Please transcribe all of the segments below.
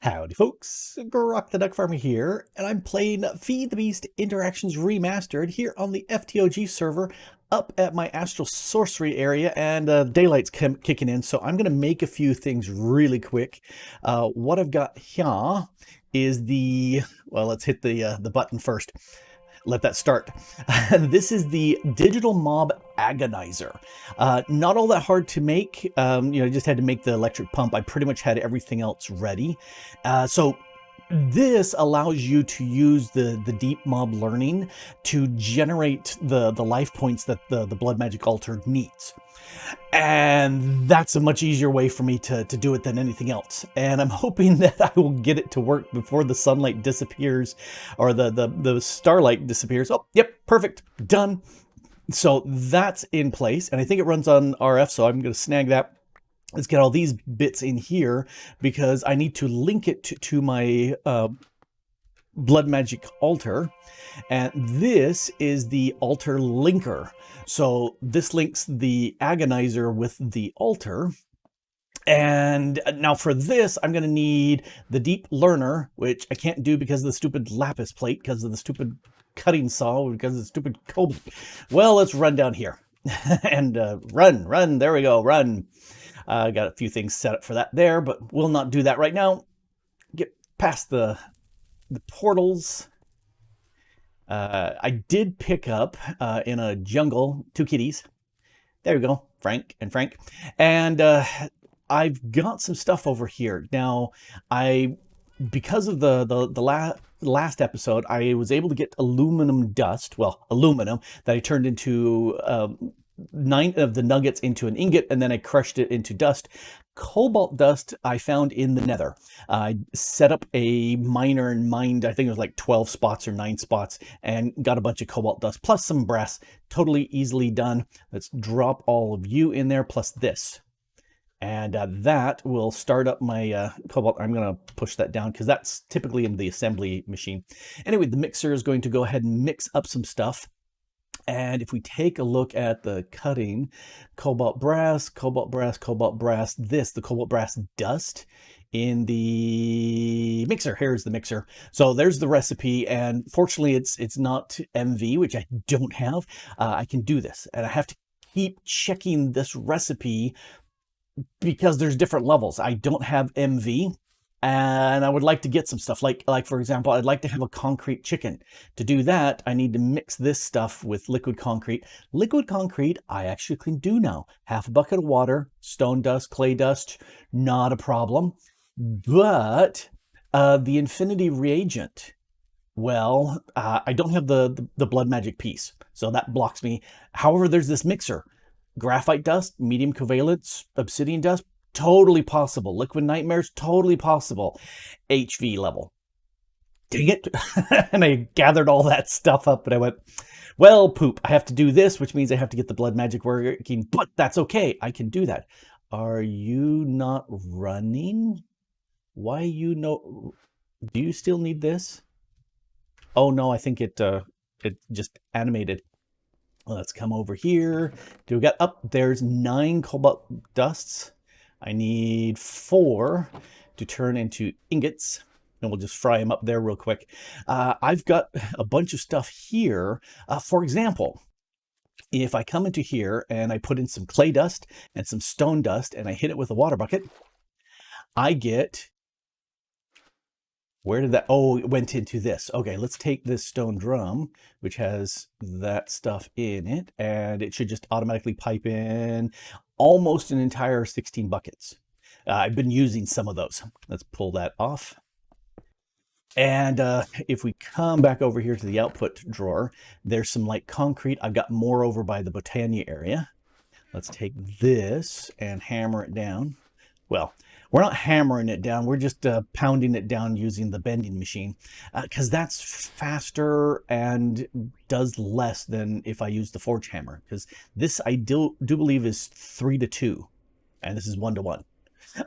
Howdy folks, Grok the DuckFarmer here, and I'm playing Feed the Beast Interactions Remastered here on the FTOG server up at my Astral Sorcery area, and daylight's kicking in, so I'm going to make a few things really quick. What I've got here is well, let's hit the button first. Let that start. This is the Digital Mob Agonizer. Not all that hard to make. I just had to make the electric pump. I pretty much had everything else ready. So this allows you to use the deep mob learning to generate the life points that the blood magic altar needs. And that's a much easier way for me to do it than anything else. And I'm hoping that I will get it to work before the sunlight disappears or the starlight disappears. Oh, yep, perfect, done. So that's in place, and I think it runs on RF, so I'm going to snag that. Let's get all these bits in here because I need to link it to my blood magic altar, and this is the altar linker. So this links the agonizer with the altar. And now for this, I'm going to need the deep learner, which I can't do because of the stupid lapis plate, because of the stupid cutting saw, because of the stupid cobalt. Well, let's run down here and run. There we go, run. I got a few things set up for that there, but we'll not do that right now. Get past the portals. I did pick up in a jungle 2 kitties. There we go, Frank and Frank. And I've got some stuff over here. Now, because of the last episode, I was able to get aluminum dust, well, aluminum, that I turned into 9 of the nuggets into an ingot, and then I crushed it into dust. Cobalt dust I found in the nether. I set up a miner and mined, I think it was like 12 spots or 9 spots, and got a bunch of cobalt dust, plus some brass. Totally easily done. Let's drop all of you in there, plus this. And that will start up my cobalt. I'm going to push that down because that's typically in the assembly machine. Anyway, the mixer is going to go ahead and mix up some stuff. And if we take a look at the cutting, cobalt brass, the cobalt brass dust in the mixer. Here's the mixer. So there's the recipe, and fortunately it's not MV, which I don't have. I can do this, and I have to keep checking this recipe because there's different levels. I don't have MV, and I would like to get some stuff like for example, I'd like to have a concrete chicken. To do that, I need to mix this stuff with liquid concrete. Liquid concrete I actually can do now. Half a bucket of water, stone dust, clay dust, not a problem. But the infinity reagent, well, I don't have the blood magic piece, so that blocks me. However, there's this mixer. Graphite dust, medium covalence, obsidian dust, totally possible. Liquid nightmares, totally possible. HV level. Dang it. And I gathered all that stuff up, and I went, well, poop. I have to do this, which means I have to get the blood magic working, but that's okay. I can do that. Are you not running? Why do you still need this? Oh no, I think it just animated. Let's come over here. Do we got there's 9 cobalt dusts. I need 4 to turn into ingots, and we'll just fry them up there real quick. I've got a bunch of stuff here. For example, if I come into here and I put in some clay dust and some stone dust and I hit it with a water bucket, I get... Where did that... Oh, it went into this. Okay, let's take this stone drum, which has that stuff in it, and it should just automatically pipe in almost an entire 16 buckets. I've been using some of those. Let's pull that off. And if we come back over here to the output drawer, there's some light concrete. I've got more over by the Botania area. Let's take this and hammer it down. Well, we're not hammering it down. We're just pounding it down using the bending machine because that's faster and does less than if I use the forge hammer, because this I do believe is 3 to 2 and this is 1 to 1.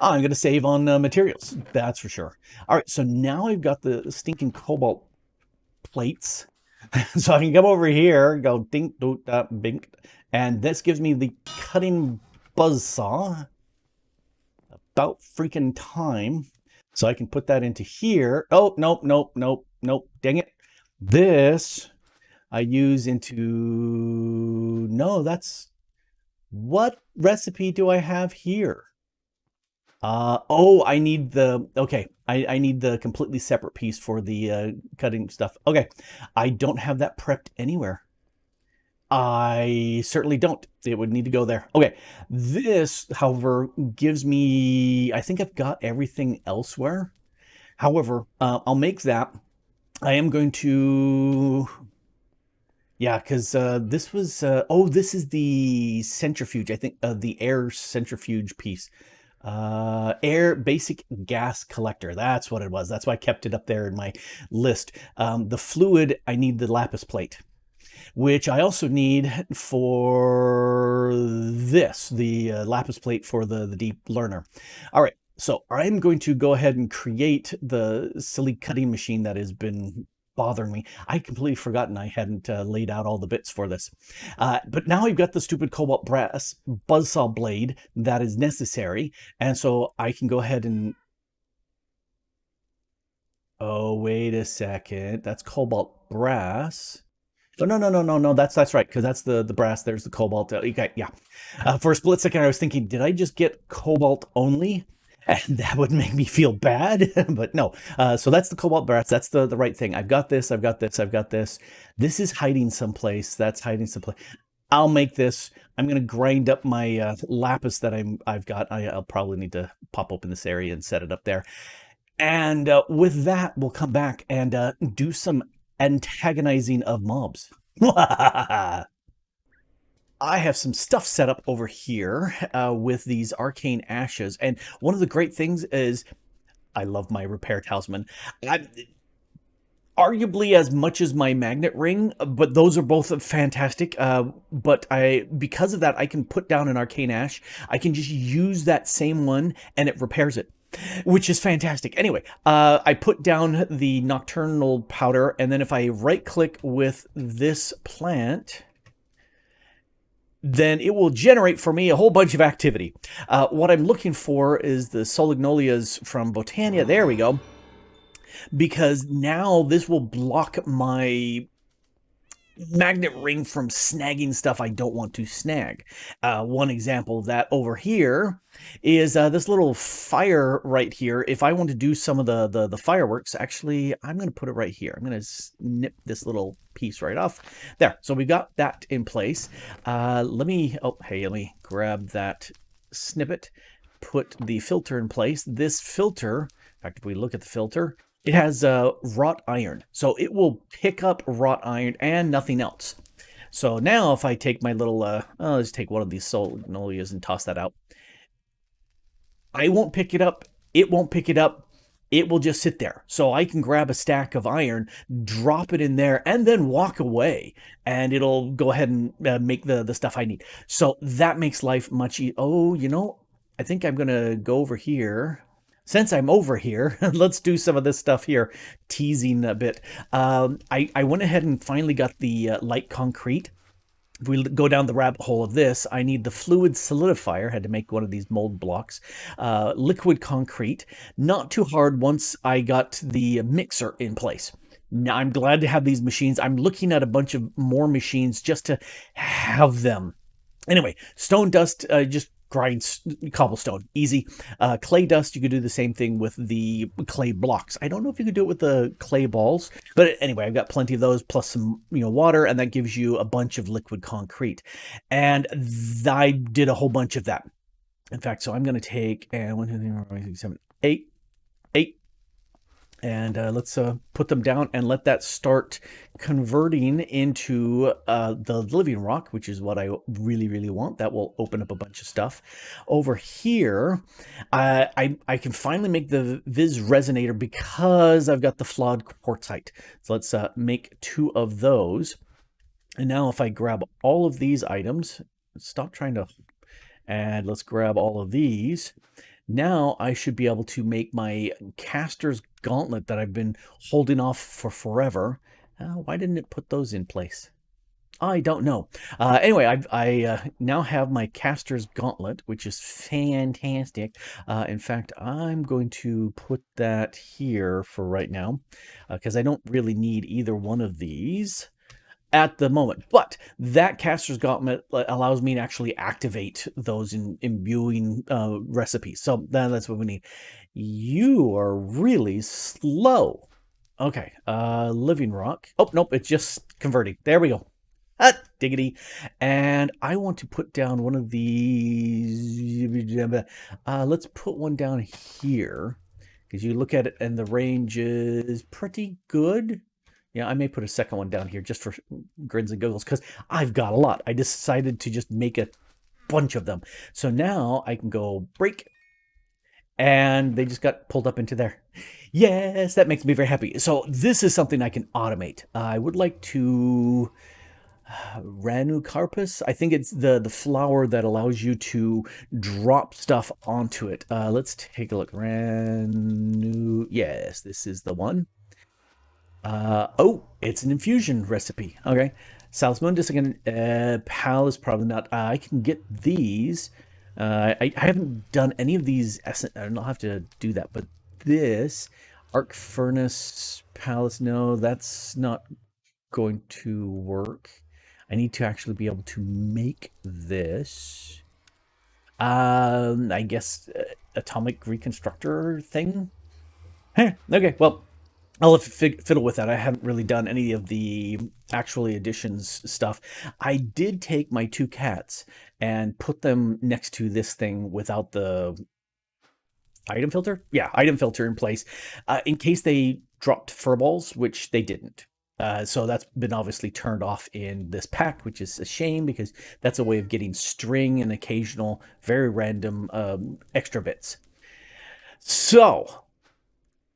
I'm going to save on materials, that's for sure. All right, so now I've got the stinking cobalt plates. So I can come over here, go dink, doot, bink, and this gives me the cutting buzzsaw. About freaking time. So I can put that into here. Oh, nope, nope, nope, nope. Dang it. This I use into... No, that's... What recipe do I have here? Oh, I need the... Okay, I need the completely separate piece for the cutting stuff. Okay, I don't have that prepped anywhere. I certainly don't. It would need to go there. Okay, this, however, gives me... I think I've got everything elsewhere. However, I'll make that. I am going to... Yeah, because this was... oh, this is the centrifuge. I think the air centrifuge piece. Air basic gas collector. That's what it was. That's why I kept it up there in my list. The fluid, I need the lapis plate, which I also need for this, the lapis plate for the deep learner. All right, so I'm going to go ahead and create the silly cutting machine that has been bothering me. I completely forgotten I hadn't laid out all the bits for this. But now I've got the stupid cobalt brass buzzsaw blade that is necessary, and so I can go ahead and... Oh, wait a second. That's cobalt brass. Oh, no. That's right, because that's the brass. There's the cobalt. Okay, yeah. For a split second, I was thinking, did I just get cobalt only? And that would make me feel bad, but no. So that's the cobalt brass. That's the right thing. I've got this. I've got this. I've got this. This is hiding someplace. That's hiding someplace. I'll make this. I'm gonna grind up my lapis that I've got. I'll probably need to pop open this area and set it up there. And with that, we'll come back and do some antagonizing of mobs. I have some stuff set up over here with these arcane ashes. And one of the great things is I love my repair talisman. Arguably as much as my magnet ring, but those are both fantastic. But because of that, I can put down an arcane ash. I can just use that same one and it repairs it, which is fantastic. Anyway, I put down the nocturnal powder, and then if I right click with this plant, then it will generate for me a whole bunch of activity. What I'm looking for is the solignolias from Botania. There we go. Because now this will block my magnet ring from snagging stuff I don't want to snag. One example of that over here is this little fire right here. If I want to do some of the fireworks, actually, I'm going to put it right here. I'm going to snip this little piece right off there. So we got that in place. Let me grab that snippet, put the filter in place. This filter, in fact, if we look at the filter, it has wrought iron, so it will pick up wrought iron and nothing else. So now if I take my little, let's take one of these solignolias and toss that out. I won't pick it up. It won't pick it up. It will just sit there. So I can grab a stack of iron, drop it in there, and then walk away. And it'll go ahead and make the stuff I need. So that makes life much easier. Oh, you know, I think I'm going to go over here. Since I'm over here, let's do some of this stuff here, teasing a bit. I went ahead and finally got the light concrete. If we go down the rabbit hole of this, I need the fluid solidifier. Had to make one of these mold blocks. Liquid concrete. Not too hard once I got the mixer in place. Now, I'm glad to have these machines. I'm looking at a bunch of more machines just to have them. Anyway, stone dust, just grind cobblestone, easy. Clay dust, you could do the same thing with the clay blocks. I don't know if you could do it with the clay balls, but anyway, I've got plenty of those, plus some water, and that gives you a bunch of liquid concrete. And I did a whole bunch of that. In fact, so I'm going to take 1, 2, 3, 4, 5, 6, 7, 8. And let's put them down and let that start converting into the living rock, which is what I really, really want. That will open up a bunch of stuff. Over here, I can finally make the Viz resonator because I've got the flawed quartzite. So let's make 2 of those. And now if I grab all of these items, stop trying to... And let's grab all of these. Now I should be able to make my caster's gauntlet that I've been holding off for forever. Why didn't it put those in place? I don't know. Anyway, I now have my caster's gauntlet, which is fantastic. In fact, I'm going to put that here for right now because I don't really need either one of these at the moment. But that caster's gauntlet allows me to actually activate those imbuing recipes. So that's what we need. You are really slow. Okay, living rock. Oh, nope, it's just converting. There we go. Diggity. And I want to put down one of these. Let's put one down here because you look at it and the range is pretty good. Yeah, I may put a second one down here just for grins and giggles because I've got a lot. I decided to just make a bunch of them. So now I can go break, and they just got pulled up into there. Yes, that makes me very happy. So this is something I can automate. I would like to Ranucarpus. I think it's the flower that allows you to drop stuff onto it. Let's take a look. Ranu. Yes, this is the one. Oh, it's an infusion recipe. Okay. South Mundus again. Pal is probably not. I can get these. I haven't done any of these. I'll have to do that. But this Arc Furnace Palace. No, that's not going to work. I need to actually be able to make this. I guess atomic reconstructor thing. Okay, well. I'll have to fiddle with that. I haven't really done any of the actually additions stuff. I did take my 2 cats and put them next to this thing without the item filter. Yeah, item filter in place in case they dropped furballs, which they didn't. So that's been obviously turned off in this pack, which is a shame because that's a way of getting string and occasional, very random extra bits. So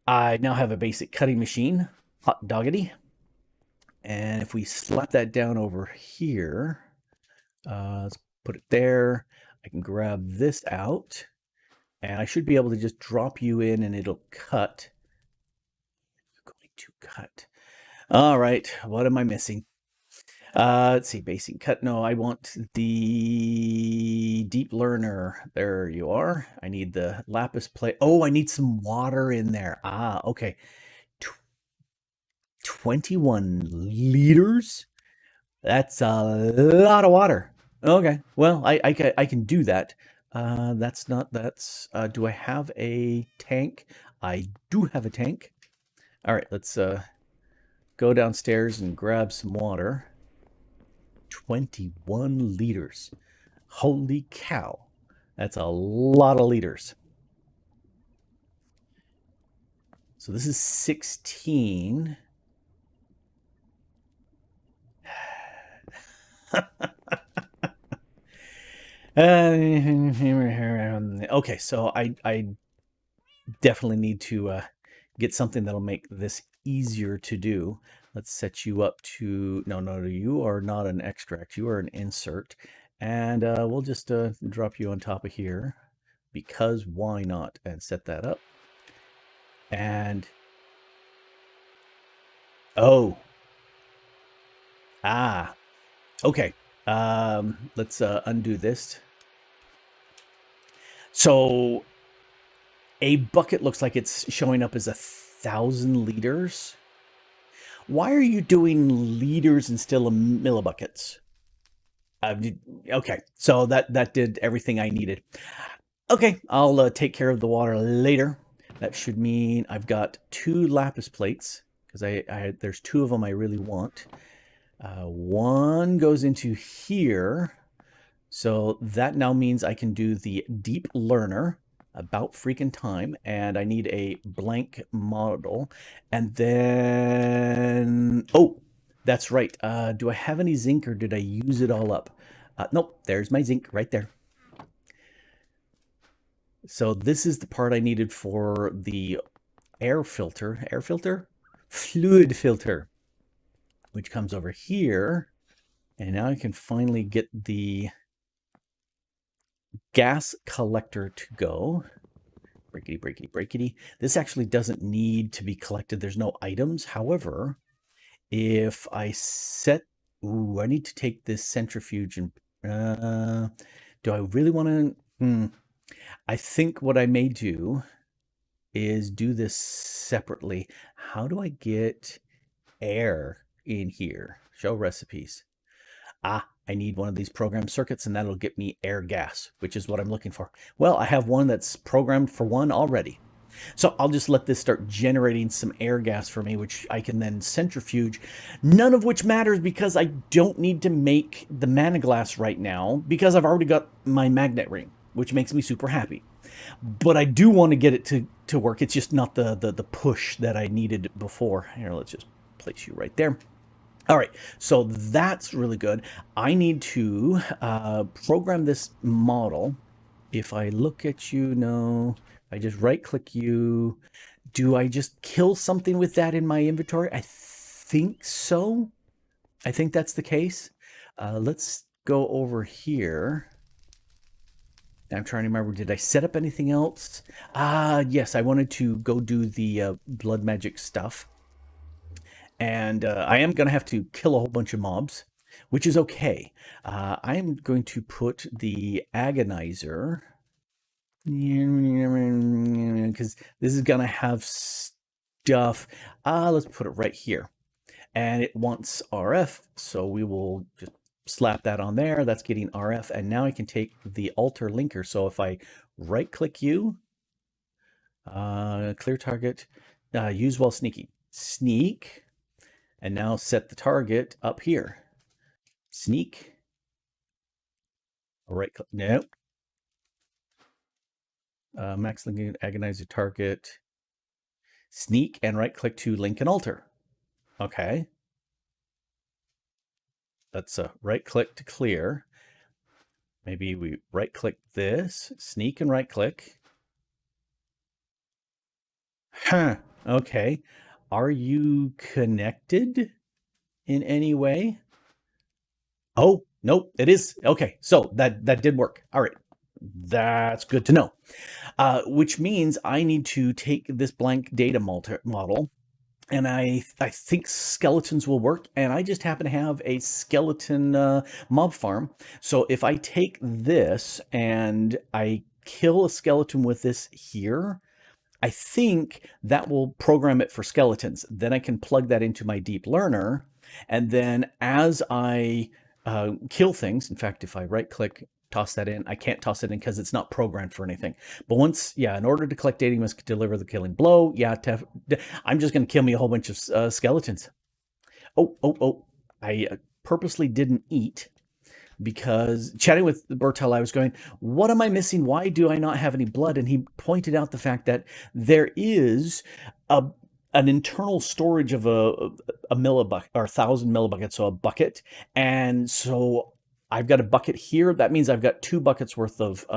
I now have a basic cutting machine, hot doggity. And if we slap that down over here, let's put it there. I can grab this out, and I should be able to just drop you in and it'll cut. I'm going to cut. All right, what am I missing? Let's see, basic cut. No, I want the deep learner. There you are. I need the lapis plate. Oh, I need some water in there. Ah, okay. 21 liters? That's a lot of water. Okay, well, I can do that. Do I have a tank? I do have a tank. All right, let's go downstairs and grab some water. 21 liters. Holy cow. That's a lot of liters. So this is 16. Okay, so I definitely need to get something that'll make this easier to do. Let's set you up to... No, you are not an extract. You are an insert. And we'll just drop you on top of here because why not? And set that up. And... Oh. Ah. Okay. Let's undo this. So a bucket looks like it's showing up as 1,000 liters. Why are you doing liters instead of millibuckets? Okay, so that did everything I needed. Okay, I'll take care of the water later. That should mean I've got 2 lapis plates because there's 2 of them I really want. One goes into here. So that now means I can do the deep learner about freaking time. And I need a blank model. And then, oh, that's right. Do I have any zinc or did I use it all up? Nope, there's my zinc right there. So this is the part I needed for the air filter, fluid filter, which comes over here. And now I can finally get the gas collector to go. Breakity, breakity, breakity. This actually doesn't need to be collected. There's no items. However, if I set... Ooh, I need to take this centrifuge and do I really want to? I think what I may do is do this separately. How do I get air in here? Show recipes. Ah, I need one of these programmed circuits and that'll get me air gas, which is what I'm looking for. Well, I have one that's programmed for one already. So I'll just let this start generating some air gas for me, which I can then centrifuge, none of which matters because I don't need to make the mana glass right now because I've already got my magnet ring, which makes me super happy. But I do want to get it to work. It's just not the push that I needed before. Here, let's just place you right there. All right, so that's really good. I need to program this model. If I look at you, no, I just right click you. Do I just kill something with that in my inventory? I think so. I think that's the case. Let's go over here. I'm trying to remember, did I set up anything else? Yes, I wanted to go do the blood magic stuff. And I am going to have to kill a whole bunch of mobs, which is okay. I am going to put the agonizer, because this is going to have stuff. Let's put it right here. And it wants RF, so we will just slap that on there. That's getting RF. And now I can take the alter linker. So if I right click you, clear target, use while sneaking. Sneak. And now set the target up here. Sneak. Right click. Nope. Max link agonizer target. Sneak and right click to link and alter. Okay. Let's right click to clear. Maybe we right click this, sneak and right click. Huh. Okay. Are you connected in any way? Oh, nope, it is. Okay, so that did work. All right, that's good to know. Which means I need to take this blank data model, and I think skeletons will work, and I just happen to have a skeleton mob farm. So if I take this and I kill a skeleton with this here, I think that will program it for skeletons. Then I can plug that into my deep learner, and then as I kill things, in fact, if I right click, toss that in, I can't toss it in because it's not programmed for anything. But once, yeah, in order to collect data, you must deliver the killing blow. Yeah, I'm just going to kill me a whole bunch of skeletons. Oh, I purposely didn't eat because chatting with Bertel, I was going, what am I missing? Why do I not have any blood? And he pointed out the fact that there is an internal storage of a millibucket or 1,000 millibuckets, so a bucket. And so I've got a bucket here. That means I've got 2 buckets worth of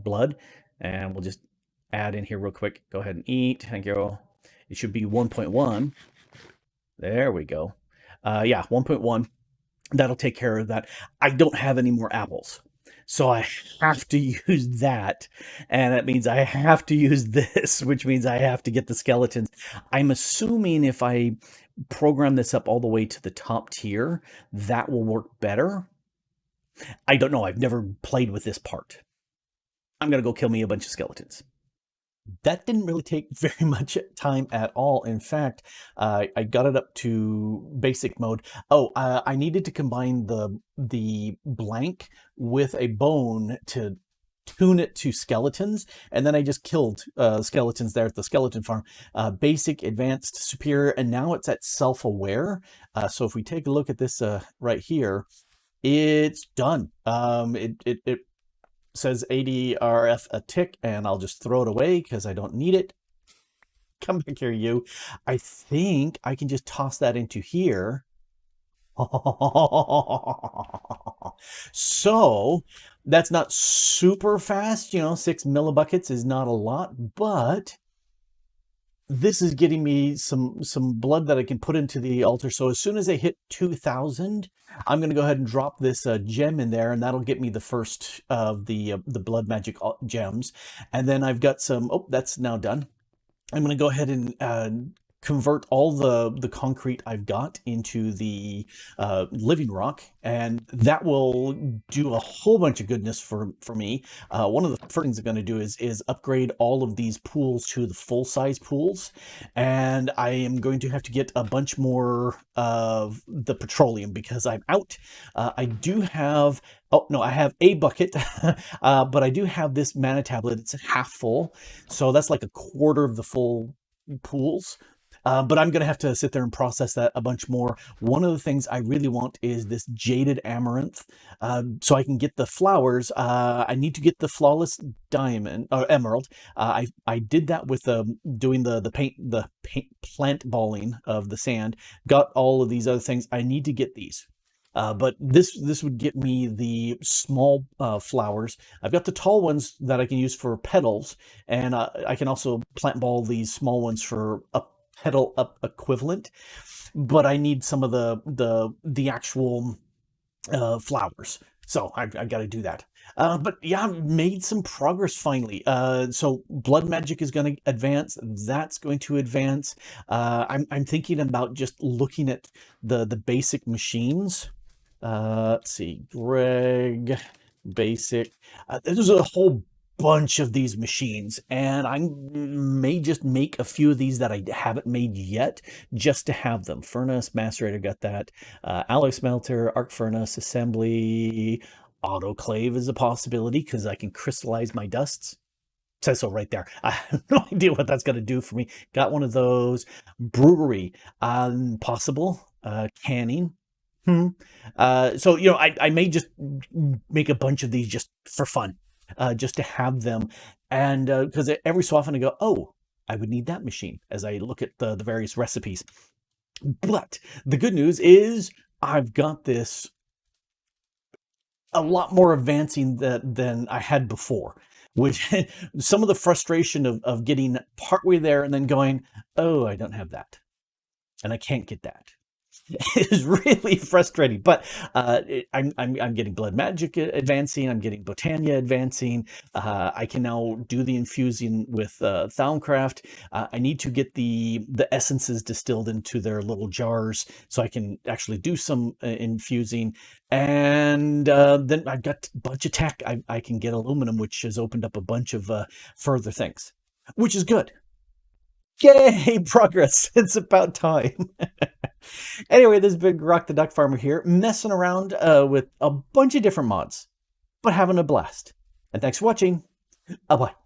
blood. And we'll just add in here real quick. Go ahead and eat. Thank you. It should be 1.1. There we go. Yeah, 1.1. That'll take care of that. I don't have any more apples. So I have to use that. And that means I have to use this, which means I have to get the skeletons. I'm assuming if I program this up all the way to the top tier, that will work better. I don't know. I've never played with this part. I'm going to go kill me a bunch of skeletons. That didn't really take very much time at all. In fact, I got it up to basic mode. Oh, I needed to combine the blank with a bone to tune it to skeletons, and then I just killed skeletons there at the skeleton farm. Basic, advanced, superior, and now it's at self-aware. So if we take a look at this right here, it's done. It says 80 RF a tick, and I'll just throw it away because I don't need it. Come back here, you. I think I can just toss that into here. So that's not super fast, 6 millibuckets is not a lot, but this is getting me some blood that I can put into the altar. So as soon as I hit 2,000, I'm going to go ahead and drop this gem in there, and that'll get me the first of the blood magic gems. And then I've got some, oh, that's now done. I'm going to go ahead and convert all the concrete I've got into the living rock, and that will do a whole bunch of goodness for me. One of the first things I'm going to do is upgrade all of these pools to the full size pools, and I am going to have to get a bunch more of the petroleum because I'm out. I do have. Oh, no, I have a bucket, but I do have this mana tablet. It's half full, so that's like a quarter of the full pools. But I'm going to have to sit there and process that a bunch more. One of the things I really want is this jaded amaranth, so I can get the flowers. I need to get the flawless diamond or emerald. I did that with doing the paint plant balling of the sand. Got all of these other things. I need to get these. But this would get me the small flowers. I've got the tall ones that I can use for petals, and I can also plant ball these small ones for a petal up equivalent. But I need some of the actual flowers, so I got to do that. But yeah, made some progress finally. So blood magic is going to advance. That's going to advance. I'm thinking about just looking at the basic machines. Let's see, Greg, basic. There's a whole bunch of these machines, and I may just make a few of these that I haven't made yet, just to have them. Furnace, macerator, got that. Alloy smelter, arc furnace, assembly, autoclave is a possibility because I can crystallize my dusts. Says so right there. I have no idea what that's going to do for me. Got one of those. Brewery, possible. Canning. So, I may just make a bunch of these just for fun, just to have them. And because every so often I go, oh, I would need that machine as I look at the various recipes. But the good news is I've got this a lot more advancing than I had before, which some of the frustration of getting partway there and then going, oh, I don't have that. And I can't get that. Is really frustrating, but I'm getting blood magic advancing. I'm getting Botania advancing. I can now do the infusing with Thaumcraft. I need to get the essences distilled into their little jars so I can actually do some infusing. And then I've got a bunch of tech. I can get aluminum, which has opened up a bunch of further things, which is good. Yay, progress. It's about time. Anyway, this is Big Grok the DuckFarmer here, messing around with a bunch of different mods, but having a blast. And thanks for watching. Bye-bye.